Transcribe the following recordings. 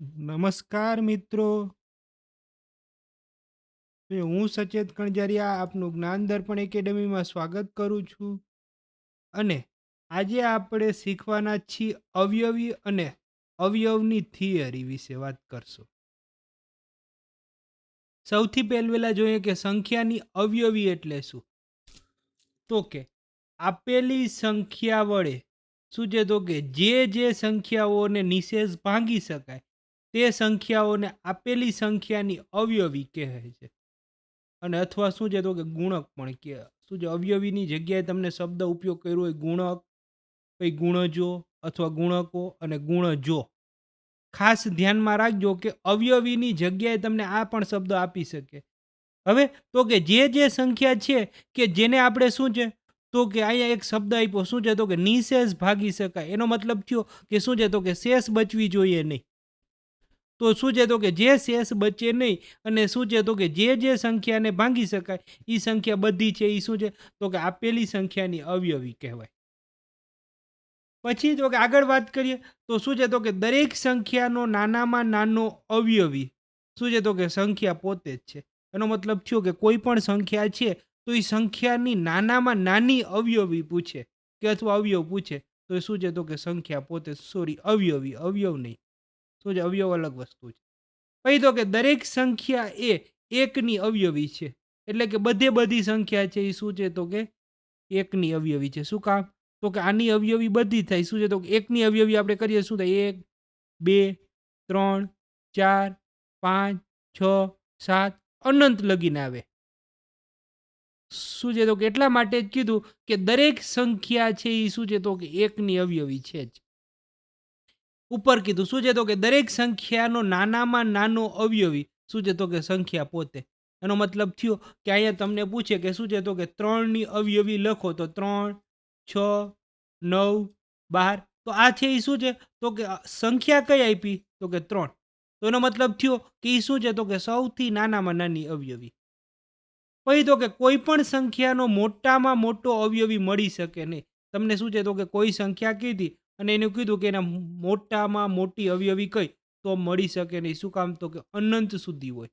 નમસ્કાર મિત્રો. હું સચેત કણજારિયા આપનું જ્ઞાન દર્પણ એકેડમીમાં સ્વાગત કરું છું. અને આજે આપણે શીખવાના છીએ અવયવી અને અવયવની થિયરી વિશે વાત કરશું. સૌથી પહેલા જોઈએ કે સંખ્યાની અવયવી એટલે શું. તો કે આપેલી સંખ્યા વડે શું છે, તો કે જે સંખ્યાઓને નિશેષ ભાંગી શકાય તે સંખ્યાઓને આપેલી સંખ્યાની અવયવી કહેવાય છે. અને અથવા શું છે, તો કે ગુણક પણ કે શું છે, અવયવીની જગ્યાએ તમને શબ્દ ઉપયોગ કર્યો હોય ગુણક, પછી ગુણજો અથવા ગુણકો અને ગુણજો. ખાસ ધ્યાનમાં રાખજો કે અવયવીની જગ્યાએ તમને આ પણ શબ્દ આપી શકે. હવે તો કે જે સંખ્યા છે કે જેને આપણે શું છે, તો કે અહીંયા એક શબ્દ આપ્યો શું છે, તો કે નિશેષ ભાગી શકાય. એનો મતલબ થયો કે શું છે, તો કે શેષ બચવી જોઈએ નહીં. તો શું છે, તો કે જે શેષ બચે નહીં અને શું છે, તો કે જે સંખ્યાને ભાંગી શકાય એ સંખ્યા બધી છે એ શું છે, તો કે આપેલી સંખ્યાની અવયવી કહેવાય. પછી તો કે આગળ વાત કરીએ તો શું છે, તો કે દરેક સંખ્યાનો નાનામાં નાનો અવયવી શું છે, તો કે સંખ્યા પોતે જ છે. એનો મતલબ થયો કે કોઈ પણ સંખ્યા છે તો એ સંખ્યાની નાનામાં નાની અવયવી પૂછે કે અથવા અવયવ પૂછે તો એ શું છે, તો કે સંખ્યા પોતે, સોરી અવયવી, અવયવ નહીં. શું છે, અવયવ અલગ વસ્તુ છે. પછી તો કે દરેક સંખ્યા એ એકની અવયવી છે. એટલે કે બધી સંખ્યા છે એ શું છે, તો કે એકની અવયવી છે. શું કામ? તો કે આની અવયવી બધી થાય. શું છે, તો કે એકની અવયવી આપણે કરીએ શું થાય? 1, 2, 3, 4, 5, 6, 7 અનંત લગીને આવે. શું છે, તો કે એટલા માટે જ કીધું કે દરેક સંખ્યા છે એ શું છે, તો કે એકની અવયવી છે જ. ઉપર કીધું શું છે, તો કે દરેક સંખ્યાનો નાનામાં નાનો અવયવી શું છે, તો કે સંખ્યા પોતે. એનો મતલબ થયો કે અહીંયા તમને પૂછે કે શું છે, તો કે 3ની અવયવી લખો તો 3, 6, 9, 12. તો આ છે એ શું છે, તો કે સંખ્યા કઈ આપી? તો કે 3. તો એનો મતલબ થયો કે એ શું છે, તો કે સૌથી નાનામાં નાની અવયવી. પછી તો કે કોઈ પણ સંખ્યાનો મોટામાં મોટો અવયવી મળી શકે નહીં. તમને શું છે, તો કે કોઈ સંખ્યા કીધી અને એને કીધું કે એના મોટામાં મોટી અવયવી કઈ? તો મળી શકે નહીં. શું કામ? તો કે અનંત સુધી હોય.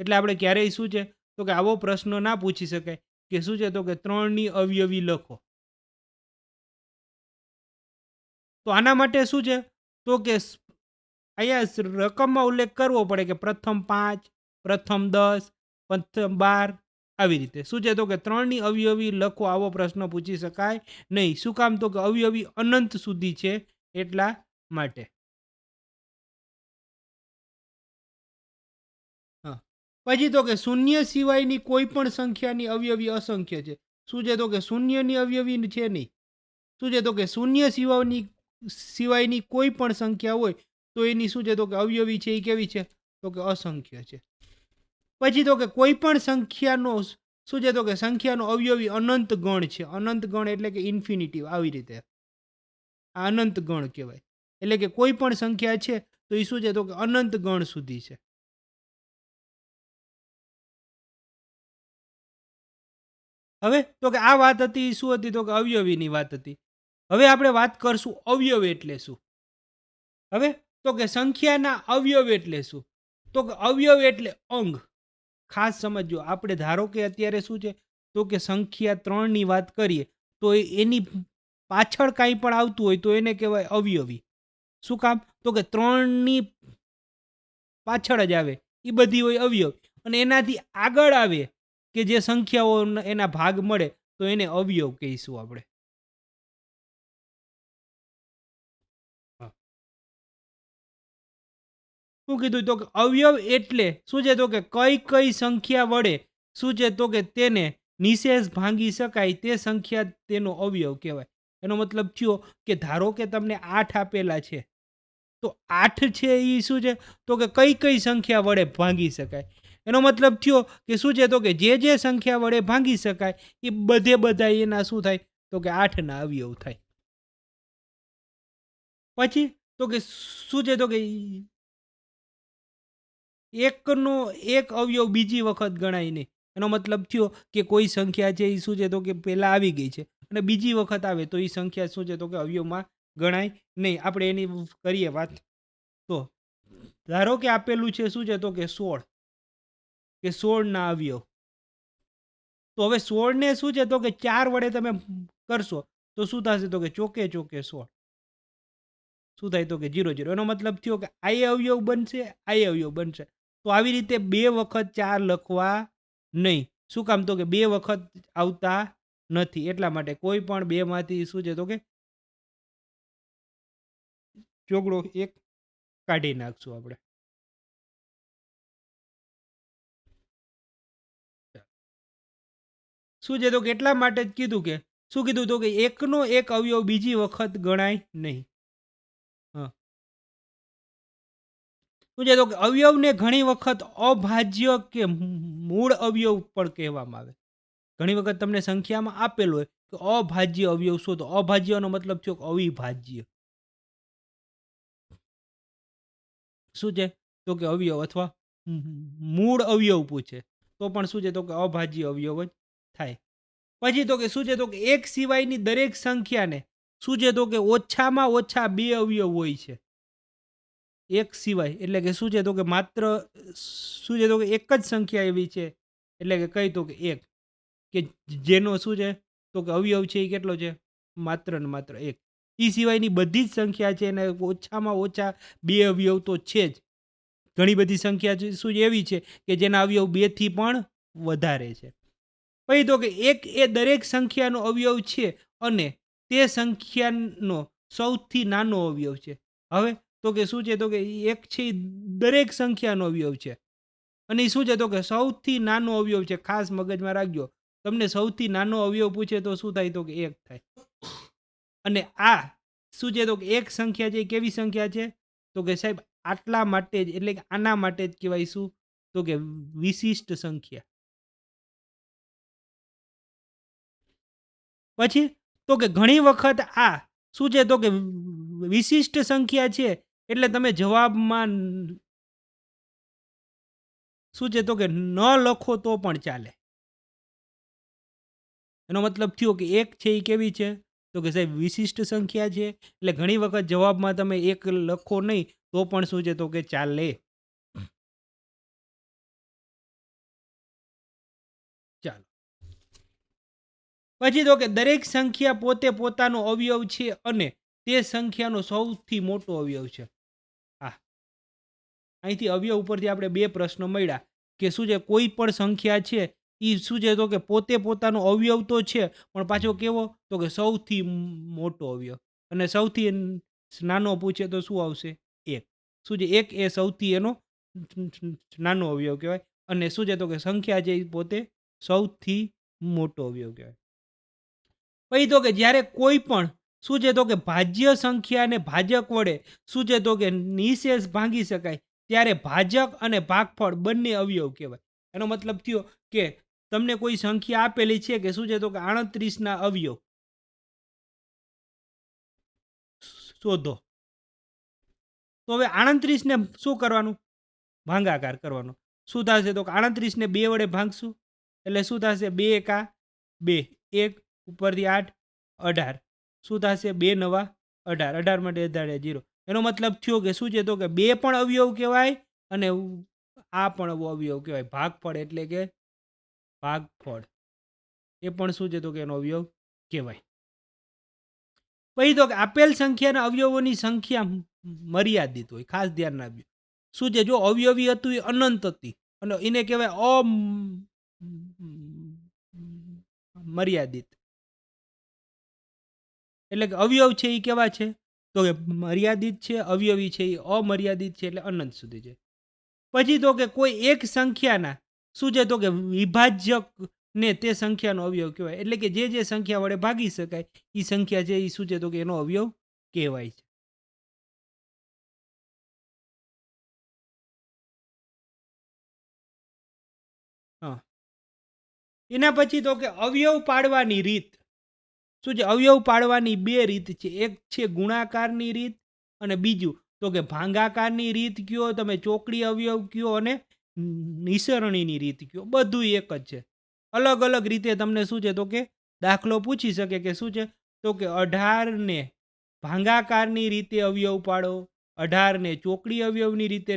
એટલે આપણે ક્યારેય શું છે, તો કે આવો પ્રશ્ન ના પૂછી શકાય કે શું છે, તો કે 3ની અવયવી લખો. તો આના માટે શું છે, તો કે અહીંયા રકમમાં ઉલ્લેખ કરવો પડે કે પ્રથમ 5, પ્રથમ 10, પ્રથમ 12 આવી રીતે. શું છે, તો કે 3ની અવયવી લખો આવો પ્રશ્ન પૂછી શકાય નહીં. શું કામ? તો કે અવયવી અનંત સુધી છે એટલા માટે. હા. પછી તો કે શૂન્ય સિવાયની કોઈ પણ સંખ્યાની અવયવી અસંખ્ય છે. શું છે, તો કે શૂન્યની અવયવી છે નહીં. શું છે, તો કે શૂન્ય સિવાયની કોઈ પણ સંખ્યા હોય તો એની શું છે, તો કે અવયવી છે એ કેવી છે? તો કે અસંખ્ય છે. પછી તો કે કોઈ પણ સંખ્યાનો શું છે, તો કે સંખ્યાનો અવયવી અનંત ગણ છે. અનંત ગણ એટલે કે ઇન્ફિનિટિવ આવી રીતે. આ અનંત ગણ કહેવાય. એટલે કે કોઈ પણ સંખ્યા છે તો એ શું છે, તો કે અનંત ગણ સુધી છે. હવે તો કે આ વાત હતી શું હતી? તો કે અવયવીની વાત હતી. હવે આપણે વાત કરશું અવયવ એટલે શું. હવે તો કે સંખ્યાના અવયવ એટલે શું? તો કે અવયવ એટલે અંગ. ખાસ સમજો આપણે ધારો કે અત્યારે શું છે, તો કે સંખ્યા 3ની વાત કરીએ તો એની પાછળ કાંઈ પણ આવતું હોય તો એને કહેવાય અવયવી. શું કામ? તો કે 3ની પાછળ જ આવે એ બધી હોય અવયવ. અને એનાથી આગળ આવે કે જે સંખ્યાઓ એના ભાગ મળે તો એને અવયવ કહીશું આપણે. હા. શું કીધું? તો કે અવયવ એટલે શું છે, તો કે કઈ સંખ્યા વડે શું છે, તો કે તેને નિશેષ ભાંગી શકાય તે સંખ્યા તેનો અવયવ કહેવાય. એનો મતલબ થયો કે ધારો કે તમને 8 આપેલા છે. તો 8 છે એ શું છે, તો કે કઈ સંખ્યા વડે ભાંગી શકાય. એનો મતલબ થયો કે શું છે, તો કે જે સંખ્યા વડે ભાંગી શકાય એ બધા એના શું થાય, તો કે 8 ના અવયવ થાય. પછી તો કે શું છે, તો કે એકનો એક અવયવ બીજી વખત ગણાય નહીં. એનો મતલબ થયો કે કોઈ સંખ્યા છે એ શું છે, તો કે પહેલા આવી ગઈ છે અને બીજી વખત આવે તો એ સંખ્યા શું છે, તો કે અવયવમાં ગણાય નહીં. આપણે એની કરીએ વાત. તો ધારો કે આપેલું છે શું છે તો કે 16 કે 16 ના અવયવ. તો હવે 16 ને શું છે તો કે 4 વડે તમે કરશો તો શું થશે તો કે ચોકે ચોકે 16. શું થાય તો કે 0 0. એનો મતલબ થયો કે આ અવયવ બનશે, આ અવયવ બનશે. તો આવી રીતે 2 વખત 4 લખવા નહીં. શું કામ તો કે 2 વખત આવતા નથી. એટલા માટે કોઈ પણ 2 માંથી શું છે તો કે ચોગડો એક કાઢી નાખશું આપણે. શું છે તો કે એટલા માટે જ કીધું કે શું કીધું તો કે એકનો એક અવયવ બીજી વખત ગણાય નહીં. હા. શું છે તો કે અવયવને ઘણી વખત અભાજ્ય કે મૂળ અવયવ પણ કહેવામાં આવે. ઘણી વખત તમને સંખ્યામાં આપેલું હોય કે અભાજ્ય અવયવ શોધો. અભાજ્યનો મતલબ થયો કે અવિભાજ્ય. શું છે તો કે અવયવ અથવા મૂળ અવયવ પૂછે તો પણ શું છે તો કે અભાજ્ય અવયવ જ થાય. પછી તો કે શું છે તો કે એક સિવાયની દરેક સંખ્યાને શું છે તો કે ઓછામાં ઓછા 2 અવયવ હોય છે. એક સિવાય એટલે કે શું છે તો કે માત્ર શું છે તો કે એક જ સંખ્યા એવી છે એટલે કે કઈ તો કે એક કે જેનો શું છે તો કે અવયવ છે એ કેટલો છે માત્ર ને માત્ર એક. એ સિવાયની બધી જ સંખ્યા છે એને ઓછામાં ઓછા 2 અવયવ તો છે જ. ઘણી બધી સંખ્યા છે શું એવી છે કે જેના અવયવ 2 થી પણ વધારે છે. પછી તો કે એક એ દરેક સંખ્યાનો અવયવ છે અને તે સંખ્યાનો સૌથી નાનો અવયવ છે. હવે તો કે શું છે તો કે એક છે ઈ દરેક સંખ્યાનો અવયવ છે અને ઈ શું છે તો કે સૌથી નાનો અવયવ છે. ખાસ મગજમાં રાખજો. તમને સૌથી નાનો અવયવ પૂછે તો શું થાય તો કે 1 થાય. અને આ શું છે તો કે એક સંખ્યા છે એ કેવી સંખ્યા છે તો કે સાહેબ આટલા માટે જ એટલે કે આના માટે જ કહેવાય શું તો કે વિશિષ્ટ સંખ્યા. પછી તો કે ઘણી વખત આ શું છે તો કે વિશિષ્ટ સંખ્યા છે એટલે તમે જવાબમાં શું છે તો કે ન લખો તો પણ ચાલે. એનો મતલબ થયો કે એક છે એ કેવી છે તો કે સાહેબ વિશિષ્ટ સંખ્યા છે એટલે ઘણી વખત જવાબમાં તમે એક લખો નહીં તો પણ શું છે તો કે ચાલે. ચાલો. પછી તો કે દરેક સંખ્યા પોતે પોતાનો અવયવ છે અને તે સંખ્યાનો સૌથી મોટો અવયવ છે. હા. અહીંથી અવયવ ઉપરથી આપણે 2 પ્રશ્નો મળ્યા કે શું છે કોઈ પણ સંખ્યા છે એ શું છે તો કે પોતે પોતાનો અવયવ તો છે પણ પાછો કેવો તો કે સૌથી મોટો અવયવ અને સૌથી નાનો પૂછે તો શું આવશે 1. શું છે 1 એ સૌથી એનો નાનો અવયવ કહેવાય અને શું છે તો કે સંખ્યા છે એ પોતે સૌથી મોટો અવયવ કહેવાય. પછી તો કે જ્યારે કોઈ પણ શું છે તો કે ભાજ્ય સંખ્યાને ભાજક વડે શું છે તો કે નિશેષ ભાંગી શકાય ત્યારે ભાજક અને ભાગફળ બંને અવયવ કહેવાય. એનો મતલબ થયો કે તમને કોઈ સંખ્યા આપેલી છે કે શું છે તો કે 38 ના અવયવ શોધો. તો હવે 38 ને શું કરવાનું ભાગાકાર કરવાનો. શું થશે તો કે 38 ને 2 વડે ભાગશું એટલે શું થશે 2 એકા 2 1 ઉપરથી 8 18 શું થશે 2 નવા 18 18 માટે 18 0. એનો મતલબ થયો કે શું છે તો કે 2 પણ અવયવ કહેવાય અને આ પણ અવયવ કહેવાય. ભાગફળ એટલે કે ભાગફળ એ પણ શું છે તો કે એનો અવયવ કહેવાય. પછી તો કે આપેલ સંખ્યાના અવયવોની સંખ્યા મર્યાદિત હોય. ખાસ ધ્યાન રાખજો. શું છે જો અવયવી હતું એ અનંત હતી અને એને કહેવાય મર્યાદિત. એટલે કે અવયવ છે એ કેવા છે તો કે મર્યાદિત છે, અવયવી છે એ અમર્યાદિત છે એટલે અનંત સુધી છે. પછી તો કે કોઈ એક સંખ્યાના શું છે તો કે વિભાજ્યક ને તે સંખ્યાનો અવયવ કહેવાય. એટલે કે જે સંખ્યા વડે ભાગી શકાય એ સંખ્યા છે એ શું છે તો કે એનો અવયવ કહેવાય છે. હા. એના પછી તો કે અવયવ પાડવાની રીત. શું છે અવયવ પાડવાની 2 રીત છે. એક છે ગુણાકારની રીત અને બીજું તો કે ભાગાકારની રીત કયો, તમે ચોકડી અવયવ કયો અને નિસરણીની રીત કયો. બધું એક જ છે. અલગ અલગ રીતે તમને શું છે તો કે દાખલો પૂછી શકે કે શું છે તો કે 18 ને ભાગાકારની રીતે અવયવ પાડો 18 ને ચોકડી અવયવની રીતે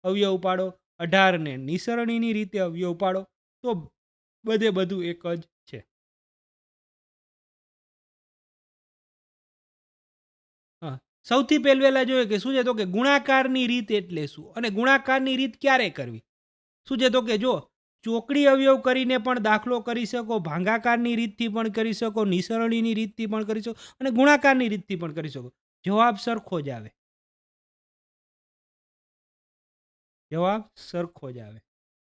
અવયવ પાડો, 18 ને નિસરણીની રીતે અવયવ પાડો, તો બધે બધું એક જ છે. હા. સૌથી પહેલા જોઈએ કે શું છે, તો કે ગુણાકારની રીત એટલે શું? અને ગુણાકારની રીત ક્યારે કરવી? શું છે, તો કે જો ચોકડી અવયવ કરીને પણ દાખલો કરી શકો, ભાગાકારની રીતથી પણ કરી શકો, નિસરણીની રીતથી પણ કરી શકો અને ગુણાકારની રીતથી પણ કરી શકો. જવાબ સરખો જ આવે. જવાબ સરખો જ આવે.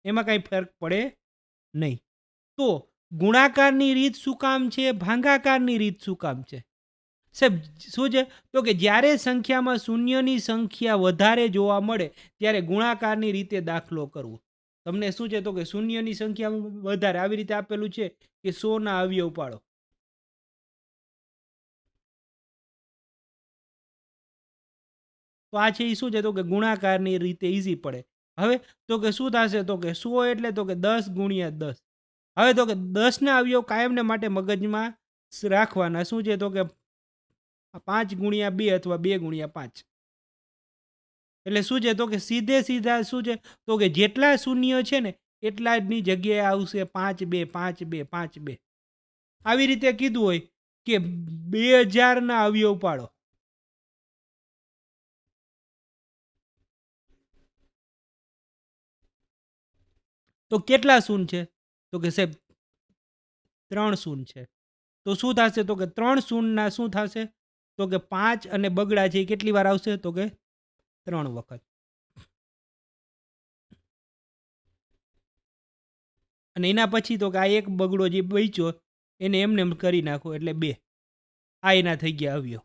એમાં કાંઈ ફરક પડે નહીં. તો ગુણાકારની રીત શું કામ છે? ભાગાકારની રીત શું કામ છે? સાહેબ શું છે, તો કે જ્યારે સંખ્યામાં શૂન્યની સંખ્યા વધારે જોવા મળે ત્યારે ગુણાકારની રીતે દાખલો કરવો. તમને શું છે, તો કે શૂન્યની સંખ્યા વધારે આવી રીતે આપેલું છે કે 100 ના અવયવ પાડો. તો આ છે એ શું છે, તો કે ગુણાકારની રીતે ઈઝી પડે. હવે તો કે શું થશે, તો કે 100 એટલે તો કે 10 ગુણ્યા 10. હવે તો કે 10 ના અવયવ કાયમને માટે મગજમાં રાખવાના. શું છે, તો કે 5 ગુણ્યા 2 અથવા 2 ગુણ્યા 5. એટલે શું છે, તો કે સીધે સીધા શું છે, તો કે જેટલા શૂન્ય છે ને એટલા જની જગ્યાએ આવશે 5 2 5 2 5 2. આવી રીતે કીધું હોય કે 2000 ના અવયવ પાડો, તો કેટલા શૂન્ય છે? તો કે સાહેબ 3 શૂન્ય છે. તો શું થશે, તો કે 3 શૂન્યના શું થશે, તો કે 5 અને બગડા છે એ કેટલી વાર આવશે, તો કે 3 વખત. અને એના પછી તો કે આ એક બગડો જે બચ્યો એને એમને એમ કરી નાખો એટલે 2. આ એના થઈ ગયા અવયવ.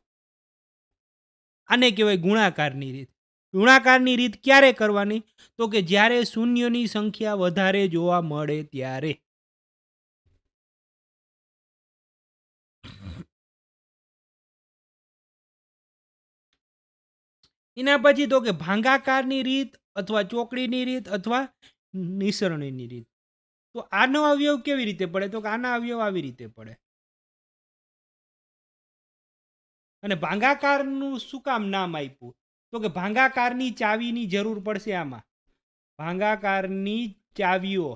આને કહેવાય ગુણાકારની રીત. ગુણાકારની રીત ક્યારે કરવાની, તો કે જ્યારે શૂન્યની સંખ્યા વધારે જોવા મળે ત્યારે. એના પછી તો કે ભાગાકારની રીત અથવા ચોકડીની રીત અથવા નિસરણીની રીત. તો આનો અવયવ કેવી રીતે પડે, તો કે આના અવયવ આવી રીતે પડે. અને ભાગાકારનું શું કામ નામ આપ્યું, તો કે ભાગાકારની ચાવીની જરૂર પડશે આમાં. ભાગાકારની ચાવીઓ.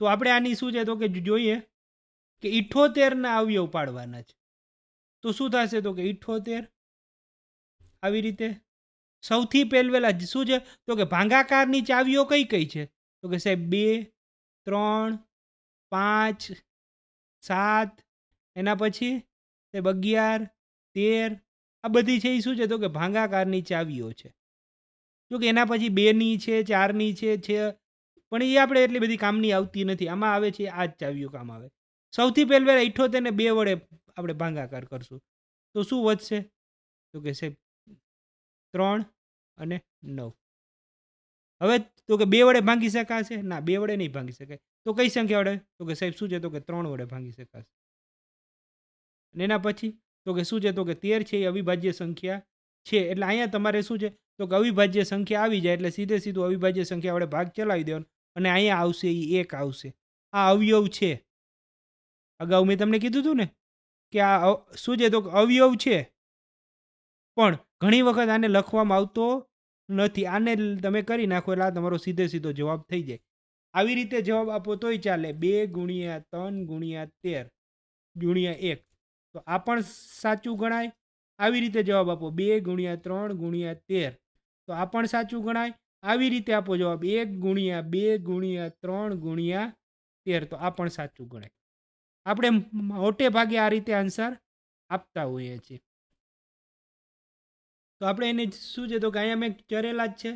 તો આપણે આની શું છે, તો કે જોઈએ કે 78 ના અવયવ પાડવાના છે. તો શું થશે, તો કે 78 આવી રીતે. સૌથી પહેલા શું છે, તો કે ભાગાકારની ચાવીઓ કઈ કઈ છે, તો કે સાહેબ 2 3 5 7. એના પછી સાહેબ 11 13. આ બધી છે એ શું છે, તો કે ભાગાકારની ચાવીઓ છે. જો કે એના પછી 2ની છે, 4ની છે, પણ એ આપણે એટલી બધી કામની આવતી નથી. આમાં આવે છે આ જ ચાવીઓ કામ આવે. સૌથી પહેલા 78 ને 2 વડે આપણે ભાગાકાર કરશું તો શું વધશે, તો કે સાહેબ 3 અને 9. હવે તો કે 2 વડે ભાંગી શકાશે ના, 2 વડે નહીં ભાંગી શકાય. તો કઈ સંખ્યા વડે, તો કે સાહેબ શું છે, તો કે 3 વડે ભાંગી શકાશે. અને એના પછી તો કે શું છે, તો કે 13 છે એ અવિભાજ્ય સંખ્યા છે. એટલે અહીંયા તમારે શું છે, તો કે અવિભાજ્ય સંખ્યા આવી જાય એટલે સીધે સીધું અવિભાજ્ય સંખ્યા વડે ભાગ ચલાવી દેવાનો અને અહીંયા આવશે એ 1 આવશે. આ અવયવ છે. અગાઉ મેં તમને કીધું હતું ને કે આ શું છે, તો કે અવયવ છે. પણ ઘણી વખત આને લખવામાં આવતો નથી. આને તમે કરી નાખો એટલે આ તમારો સીધે સીધો જવાબ થઈ જાય. આવી રીતે જવાબ આપો તોય ચાલે. 2 ગુણ્યા 3 ગુણ્યા 13 ગુણ્યા 1, તો આ પણ સાચું ગણાય. આવી રીતે જવાબ આપો 2 ગુણ્યા 3 ગુણ્યા 13, તો આ પણ સાચું ગણાય. આવી રીતે આપો જવાબ 1 ગુણ્યા 2 ગુણ્યા 3 ગુણ્યા 13, તો આ પણ સાચું ગણાય. આપણે મોટે ભાગે આ રીતે આન્સર આપતા હોઈએ છીએ. તો આપણે એને શું છે, તો કે અહીંયા મેં કરેલા જ છે.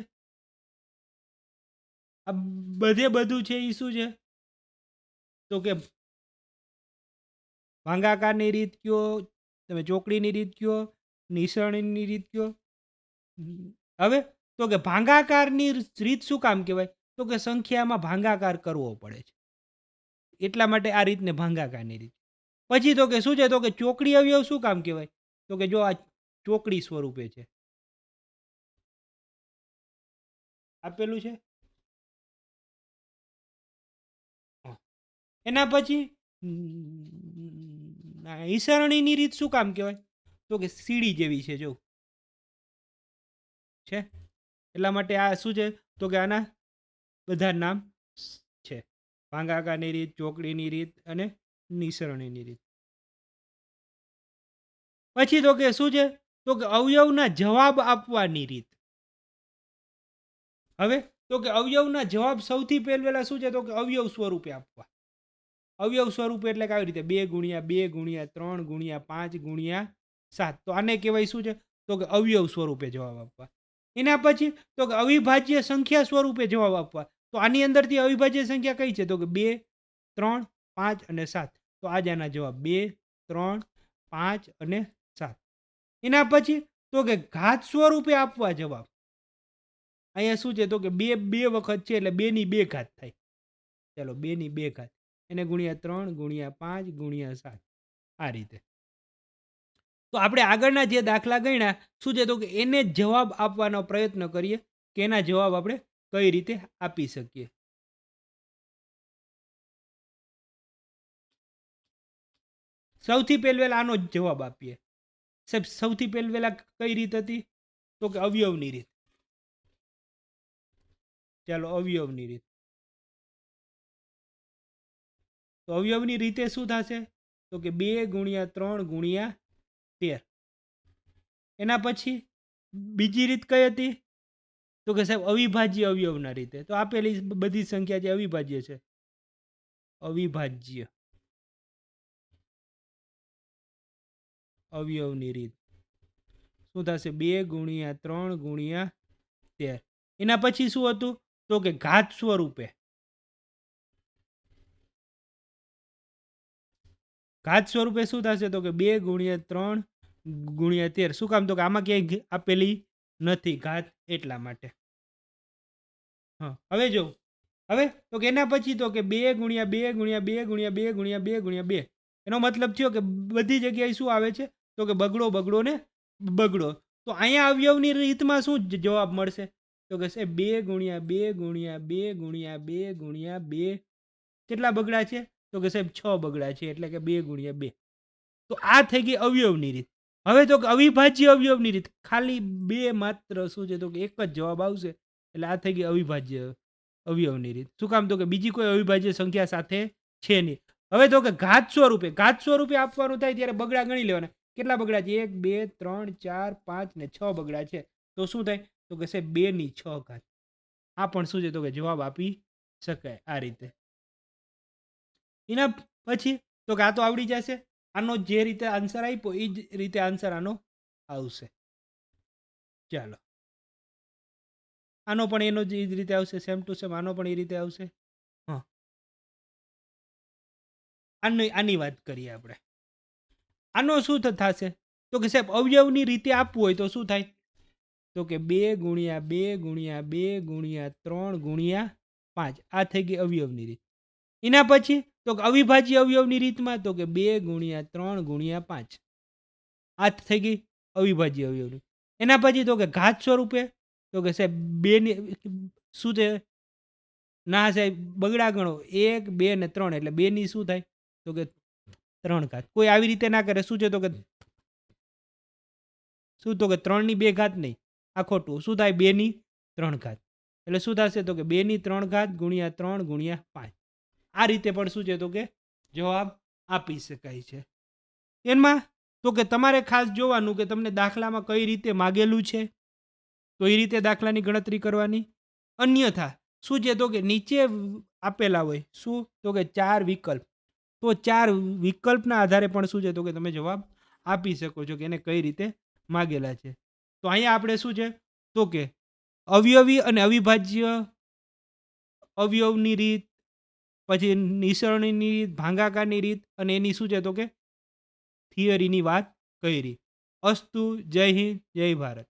આ બધે બધું છે એ શું છે, તો કે ભાગાકારની રીત કયો, તમે ચોકડીની રીત કયો, નિસરણીની રીત કયો. હવે તો કે ભાગાકારની રીત શું કામ કહેવાય, તો કે સંખ્યામાં ભાગાકાર કરવો પડે છે એટલા માટે આ રીતને ભાગાકારની રીત. પછી તો કે શું છે, તો કે ચોકડી અવયવ શું કામ કહેવાય, તો કે જો આ ચોકડી સ્વરૂપે છે આપેલું છે. એના પછી ઈસરણીની રીત શું કામ કહેવાય? તો કે સીડી જેવી છે જો છે. એટલા માટે આ શું છે? તો કે આના બધા નામ છે. ભાંગાકારની રીત, ચોકડીની રીત અને નિસરણીની રીત. પછી તો કે શું છે? તો કે અવયવના જવાબ આપવાની રીત. હવે તો કે અવયવના જવાબ સૌથી પહેલા શું છે? તો કે અવયવ સ્વરૂપે આપવા. અવયવ સ્વરૂપે એટલે કે આવી રીતે 2 ગુણ્યા 2 ગુણ્યા 3 ગુણ્યા 5 ગુણ્યા 7. તો આને કહેવાય શું છે? તો કે અવયવ સ્વરૂપે જવાબ આપવા. એના પછી તો કે અવિભાજ્ય સંખ્યા સ્વરૂપે જવાબ આપવા. તો આની અંદરથી અવિભાજ્ય સંખ્યા કઈ છે? તો કે 2, 3, 5 અને 7. તો આ જ આના જવાબ 2, 3, 5 અને 7. એના પછી તો કે ઘાત સ્વરૂપે આપવા જવાબ. અહીંયા શું છે? તો કે 2 2 વખત છે એટલે 2 ની 2 ઘાત થાય. ચાલો 2 ની 2 ઘાત. એને ગુણ્યા 3 ગુણ્યા 5 ગુણ્યા 7 આ રીતે. તો આપણે આગળના જે દાખલા ગણ્યા શું છે? તો કે એને જ જવાબ આપવાનો પ્રયત્ન કરીએ કે એના જવાબ આપણે કઈ રીતે આપી શકીએ. સૌથી પહેલા આનો જ જવાબ આપીએ. સાહેબ સૌથી પહેલા કઈ રીત હતી? તો કે અવયવની રીત. ચાલો અવયવની રીત. તો અવયવની રીતે શું થશે? તો કે 2 ગુણ્યા 3 ગુણ્યા 13. એના પછી બીજી રીત કઈ હતી? તો કે સાહેબ અવિભાજ્ય અવયવના રીતે. તો આપેલી બધી સંખ્યા જે અવિભાજ્ય છે. અવિભાજ્ય અવયવની રીત શું થશે? 2 ગુણ્યા 3 ગુણ્યા 13. એના પછી શું હતું? તો કે ઘાત સ્વરૂપે. ઘાત સ્વરૂપે શું થશે? તો કે 2 ગુણ્યા 3 ગુણ્યા 13. શું કામ? તો કે આમાં ક્યાંય આપેલી નથી ઘાત એટલા માટે. હા હવે જો હવે તો કે એના પછી તો કે 2 ગુણ્યા 2 ગુણ્યા 2 ગુણ્યા 2 ગુણ્યા 2 ગુણ્યા 2. એનો મતલબ થયો કે બધી જગ્યાએ શું આવે છે? તો કે બગડો બગડો ને બગડો. તો અહીંયા અવયવની રીતમાં શું જવાબ મળશે? તો કે સાહેબ 2 ગુણ્યા 2 ગુણ્યા 2 ગુણ્યા 2 ગુણ્યા 2 કેટલા બગડા છે? તો કે સાહેબ 6 બગડા છે એટલે કે 2 ગુણ્યા 2. તો આ થઈ ગઈ અવયવની રીત. હવે તો કે અવિભાજ્ય અવયવની રીત. ખાલી 2 માત્ર શું છે? તો કે એક જ જવાબ આવશે. એટલે આ થઈ ગઈ અવિભાજ્ય અવયવની રીત. શું કામ? તો કે બીજી કોઈ અવિભાજ્ય સંખ્યા સાથે છે નહીં. હવે તો કે ઘાત સ્વરૂપે આપવાનું થાય ત્યારે બગડા ગણી લેવાના. કેટલા બગડા છે? 1 2 3 4 5 ને 6 બગડા છે. તો શું થાય? તો કે સાહેબ 2 ની 6 ઘાત. આ પણ શું છે? તો કે જવાબ આપી શકાય આ રીતે. એના પછી તો કે આ તો આવડી જશે. આનો જે રીતે આન્સર આપ્યો એ જ રીતે આન્સર આનો આવશે. ચાલો આનો પણ એનો જ રીતે આવશે. સેમ ટુ સેમ આનો પણ એ રીતે આવશે. હા આની વાત કરીએ આપણે. આનો શું થશે? તો કે સાહેબ અવયવની રીતે આપવું હોય તો શું થાય? તો કે 2 ગુણ્યા 2 ગુણ્યા 2 ગુણ્યા 3 ગુણ્યા 5. આ થઈ ગઈ અવયવની રીત. એના પછી તો કે અવિભાજ્ય અવયવની રીતમાં તો કે 2 ગુણ્યા 3 ગુણ્યા 5. આ થઈ ગઈ અવિભાજ્ય અવયવની. એના પછી તો કે ઘાત સ્વરૂપે તો કે સાહેબ 2 ની શું છે? ના સાહેબ બગડા ગણો 1 2 ને 3 એટલે 2 ની શું થાય? તો કે 3 ઘાત. કોઈ આવી રીતે ના કરે. શું છે? તો કે શું? તો કે 3 ની 2 ઘાત નહીં. આ ખોટું. શું થાય? 2 ની 3 ઘાત. એટલે શું થશે? તો કે 2 ની 3 ઘાત ગુણ્યા 3 ગુણ્યા 5. આ રીતે પણ શું છે? તો કે જવાબ આપી શકાય છે. એમાં તો કે તમારે ખાસ જોવાનું કે તમને દાખલામાં કઈ રીતે માગેલું છે. તો એ રીતે દાખલાની ગણતરી કરવાની. અન્યથા શું છે? તો કે નીચે આપેલા હોય શું? તો કે 4 વિકલ્પ. તો 4 વિકલ્પના આધારે પણ શું છે? તો કે તમે જવાબ આપી શકો છો કે એને કઈ રીતે માગેલા છે. તો અહીંયા આપણે શું છે? તો કે અવયવી અને અવિભાજ્ય અવયવની રીત, પછી નિસરણીની રીત, ભાંગાકારની રીત અને એની શું છે? તો કે થિયરીની વાત કરી. અસ્તુ. જય હિન્દ, જય ભારત.